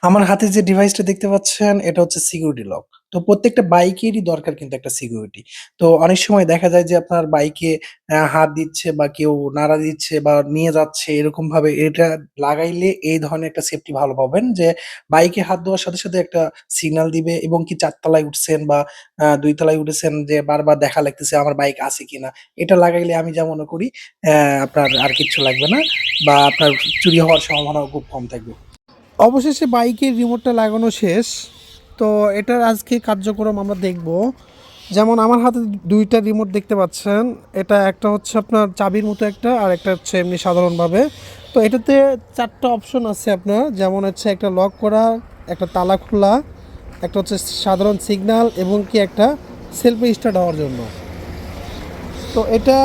আমার হাতে যে ডিভাইসটা দেখতে পাচ্ছেন এটা হচ্ছে সিকিউরিটি লক। তো প্রত্যেকটা বাইকেরই দরকার কিন্তু একটা সিকিউরিটি। তো অনেক সময় দেখা যায় যে আপনার বাইকে হাত দিচ্ছে বা কেউ নাড়া দিচ্ছে বা নিয়ে যাচ্ছে এরকমভাবে এটা লাগাইলে এই ধরনের একটা সেফটি ভালো পাবেন যে বাইকে হাত দেওয়ার সাথে, সাথে একটা সিগন্যাল দিবে এবং কি ৪ তলায় উঠছেন বা ২ তলায় উঠেছেন যে বারবার দেখা লাগতেছে আমার বাইক আছে কিনা। এটা লাগাইলে আমি যা মনে করি অ্যা আপনার আর কিচ্ছু লাগবে না বা আপনার চুরি হওয়ার সম্ভাবনাও খুব কম থাকবে। অবশেষে বাইকের রিমোটটা লাগানো শেষ। তো এটার আজকে কার্যক্রম আমরা দেখব। যেমন আমার হাতে ২টা রিমোট দেখতে পাচ্ছেন। এটা একটা হচ্ছে আপনার চাবির মতো একটা, আর একটা হচ্ছে এমনি সাধারণভাবে। তো এটাতে ৪টা অপশন আছে আপনার। যেমন হচ্ছে একটা লক করা, একটা তালা খোলা, একটা হচ্ছে সাধারণ সিগন্যাল এবং কি একটা সেলফি স্টার্ট হওয়ার জন্য। তো এটা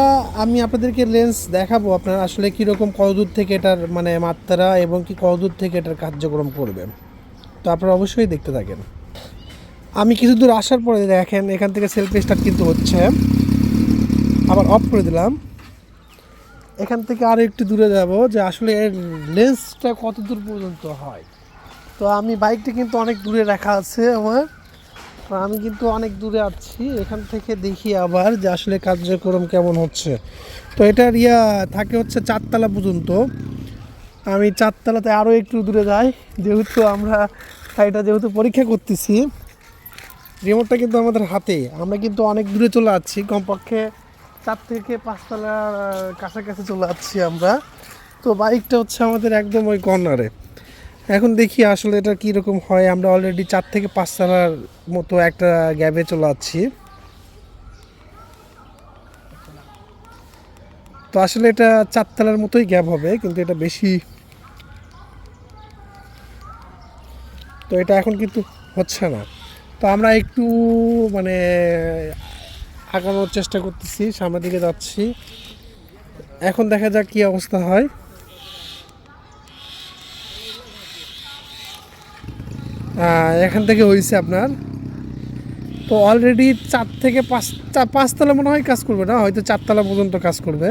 আমি আপনাদেরকে লেন্স দেখাবো আপনার আসলে কীরকম কতদূর থেকে এটার মানে মাত্রা এবং কি কতদূর থেকে এটার কার্যক্রম করবে। তো আপনারা অবশ্যই দেখতে থাকেন। আমি কিছু দূর আসার পরে দেখেন এখান থেকে সেলফি স্টার্ট কিন্তু হচ্ছে। আবার অফ করে দিলাম। এখান থেকে আরও একটু দূরে যাব যে আসলে এর লেন্সটা কত দূর পর্যন্ত হয়। তো আমি বাইকটা কিন্তু অনেক দূরে রাখা আছে আমার। তো আমি কিন্তু অনেক দূরে আছি, এখান থেকে দেখি আবার যে আসলে কার্যক্রম কেমন হচ্ছে। তো এটার থাকে হচ্ছে ৪ তলা পর্যন্ত। আমি ৪ তলাতে আরও একটু দূরে যাই, যেহেতু আমরা এটা যেহেতু পরীক্ষা করতেছি। রিমোটটা কিন্তু আমাদের হাতে, আমরা কিন্তু অনেক দূরে চলে যাচ্ছি, কমপক্ষে ৪ থেকে ৫ তলার কাছাকাছি চলে যাচ্ছি আমরা। তো বাইকটা হচ্ছে আমাদের একদম ওই কর্নারে। এখন দেখি আসলে এটা কীরকম হয়। আমরা অলরেডি ৪ থেকে ৫ তলার মতো একটা গ্যাপে চলে যাচ্ছি। তো আসলে এটা ৪ তলার মতোই গ্যাপ হবে, কিন্তু এটা বেশি। তো এটা এখন কিন্তু হচ্ছে না। তো আমরা একটু মানে আগানোর চেষ্টা করতেছি, সামনের দিকে যাচ্ছি। এখন দেখা যাক কী অবস্থা হয়। এখান থেকে হয়েছে আপনার। তো অলরেডি ৪ থেকে ৫ তলা মনে হয় কাজ করবে না, হয়তো ৪ তলা পর্যন্ত কাজ করবে।